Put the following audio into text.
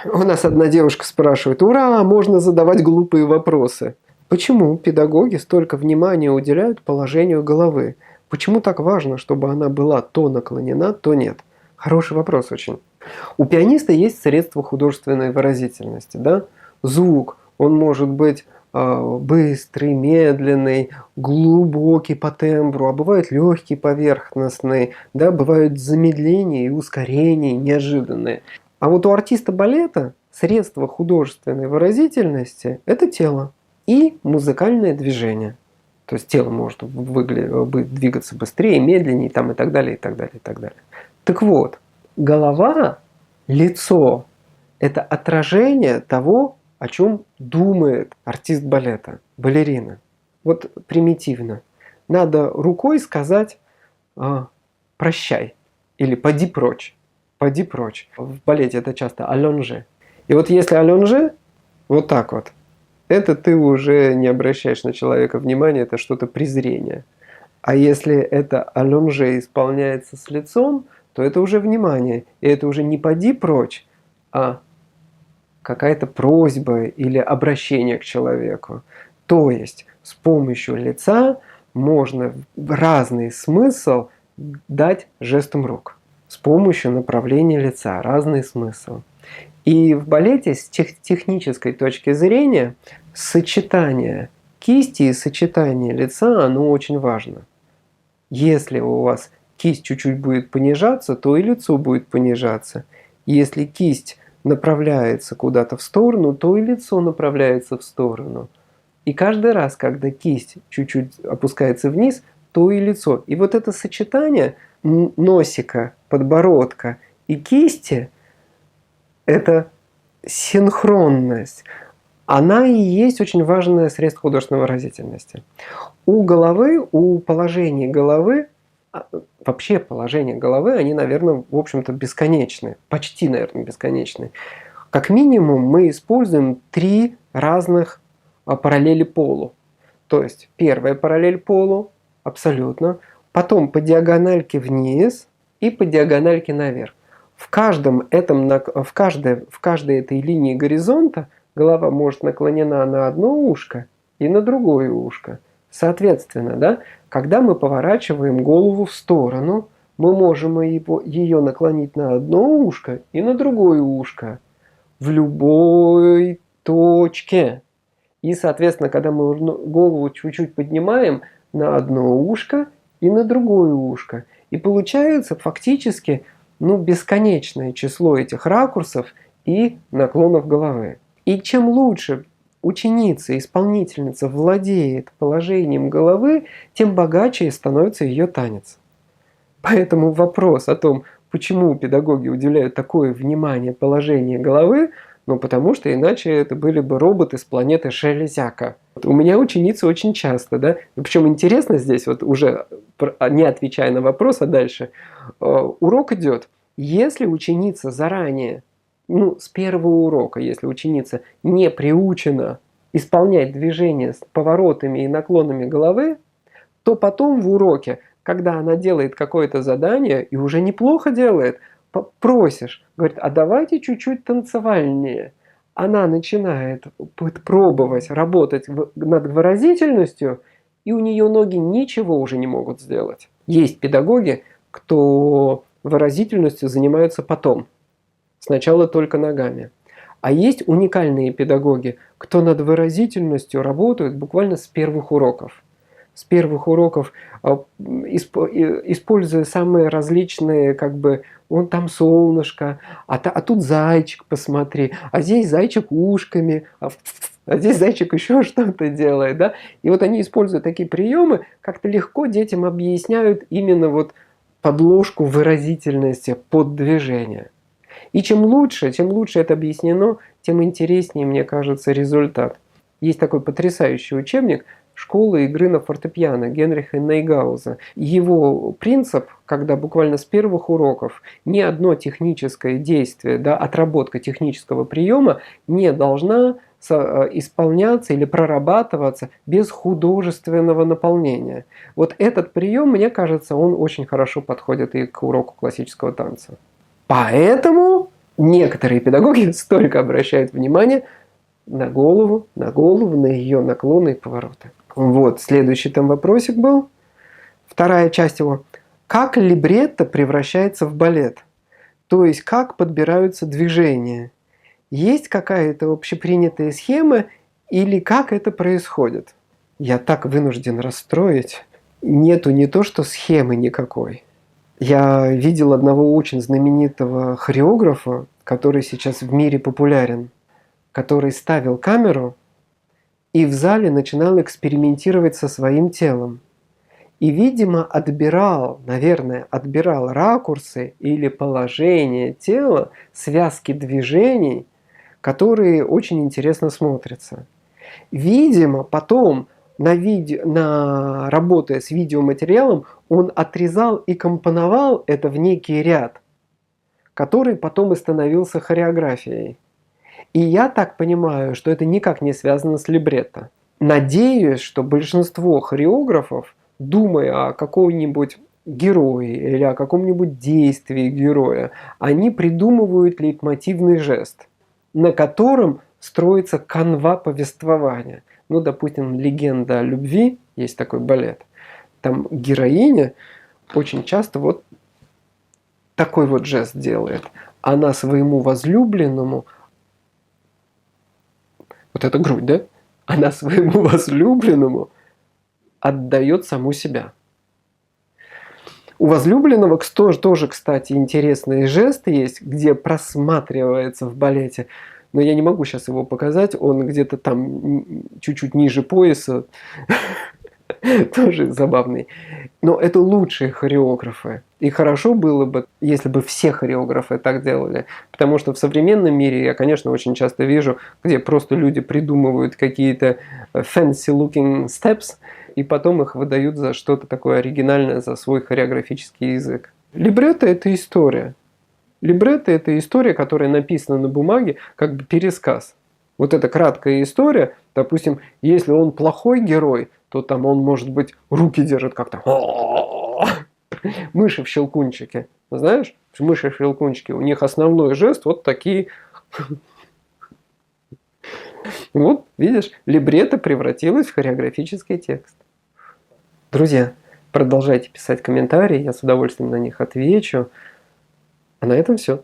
У нас одна девушка спрашивает: ура, можно задавать глупые вопросы. Почему педагоги столько внимания уделяют положению головы? Почему так важно, чтобы она была то наклонена, то нет? Хороший вопрос очень. У пианиста есть средства художественной выразительности, да? Звук, он может быть быстрый, медленный, глубокий по тембру, а бывает легкий, поверхностный, да? Бывают замедления и ускорения неожиданные. А вот у артиста балета средства художественной выразительности – это тело и музыкальное движение. То есть тело может двигаться быстрее, медленнее там, и так далее, и так далее, и так далее. Так вот, голова, лицо – это отражение того, о чем думает артист балета, балерина. Вот примитивно. Надо рукой сказать «прощай» или «поди прочь». «Поди прочь». В балете это часто «аллонже». И вот если «аллонже», вот так вот, это ты уже не обращаешь на человека внимания, это что-то презрение. А если это «аллонже» исполняется с лицом, то это уже внимание. И это уже не «поди прочь», а какая-то просьба или обращение к человеку. То есть с помощью лица можно разный смысл дать жестом рук. С помощью направления лица разный смысл. И в балете с технической точки зрения сочетание кисти и сочетание лица, оно очень важно. Если у вас кисть чуть-чуть будет понижаться, то и лицо будет понижаться. Если кисть направляется куда-то в сторону, то и лицо направляется в сторону. И каждый раз, когда кисть чуть-чуть опускается вниз, то и лицо. И вот это сочетание носика, подбородка и кисти – это синхронность. Она и есть очень важное средство художественной выразительности. У головы, у положения головы, вообще положения головы, они, наверное, в общем-то бесконечны. Почти, наверное, бесконечны. Как минимум мы используем 3 разных параллели полу. То есть первая параллель полу, абсолютно. Потом по диагональке вниз и по диагональке наверх. В каждой этой линии горизонта голова может наклонена на одно ушко и на другое ушко. Соответственно, да, когда мы поворачиваем голову в сторону, мы можем ее наклонить на одно ушко и на другое ушко. В любой точке. И, соответственно, когда мы голову чуть-чуть поднимаем на одно ушко и на другое ушко. И получается фактически бесконечное число этих ракурсов и наклонов головы. И чем лучше ученица, исполнительница владеет положением головы, тем богаче становится ее танец. Поэтому вопрос о том, почему педагоги уделяют такое внимание положению головы, потому что иначе это были бы роботы с планеты Железяка. У меня ученицы очень часто, да, причем интересно здесь, вот уже не отвечая на вопрос, а дальше, урок идет. Если ученица заранее, с первого урока, если ученица не приучена исполнять движения с поворотами и наклонами головы, то потом в уроке, когда она делает какое-то задание и уже неплохо делает, просишь, говорит, а давайте чуть-чуть танцевальнее. Она начинает пробовать работать над выразительностью, и у нее ноги ничего уже не могут сделать. Есть педагоги, кто выразительностью занимаются потом. Сначала только ногами. А есть уникальные педагоги, кто над выразительностью работают буквально с первых уроков. С первых уроков, используя самые различные, вон там солнышко, а тут зайчик, посмотри, а здесь зайчик ушками, а здесь зайчик еще что-то делает. Да? И вот они используют такие приемы, как-то легко детям объясняют именно вот подложку выразительности под движение. И чем лучше это объяснено, тем интереснее, мне кажется, результат. Есть такой потрясающий учебник «Школа игры на фортепиано» Генриха Нейгауза. Его принцип, когда буквально с первых уроков ни одно техническое действие, да, отработка технического приема не должна исполняться или прорабатываться без художественного наполнения. Вот этот прием, мне кажется, он очень хорошо подходит и к уроку классического танца. Поэтому Некоторые педагоги столько обращают внимание на голову, на ее наклоны и повороты. Вот, следующий там вопросик был. Вторая часть его. Как либретто превращается в балет? То есть, как подбираются движения? Есть какая-то общепринятая схема или как это происходит? Я так вынужден расстроить. Нету не то, что схемы никакой. Я видел одного очень знаменитого хореографа, который сейчас в мире популярен, который ставил камеру и в зале начинал экспериментировать со своим телом. И, видимо, наверное, отбирал ракурсы или положение тела, связки движений, которые очень интересно смотрятся. Видимо, потом, работая с видеоматериалом, он отрезал и компоновал это в некий ряд, который потом и становился хореографией. И я так понимаю, что это никак не связано с либретто. Надеюсь, что большинство хореографов, думая о каком-нибудь герое или о каком-нибудь действии героя, они придумывают лейтмотивный жест, на котором строится канва повествования. Ну, допустим, «Легенда о любви», есть такой балет, там героиня очень часто вот такой вот жест делает. Она своему возлюбленному, вот это грудь, да? Она своему возлюбленному отдает саму себя. У возлюбленного тоже, кстати, интересный жест есть, где просматривается в балете. Но я не могу сейчас его показать, он где-то там чуть-чуть ниже пояса, тоже забавный. Но это лучшие хореографы. И хорошо было бы, если бы все хореографы так делали. Потому что в современном мире я, конечно, очень часто вижу, где просто люди придумывают какие-то fancy-looking steps, и потом их выдают за что-то такое оригинальное, за свой хореографический язык. Либретто – это история. Либретто – это история, которая написана на бумаге, как бы пересказ. Вот эта краткая история, допустим, если он плохой герой, то там он, может быть, руки держит как-то. Мыши в щелкунчике. Знаешь, мыши в щелкунчике, у них основной жест вот такие. Вот, видишь, либретто превратилось в хореографический текст. Друзья, продолжайте писать комментарии, я с удовольствием на них отвечу. А на этом все.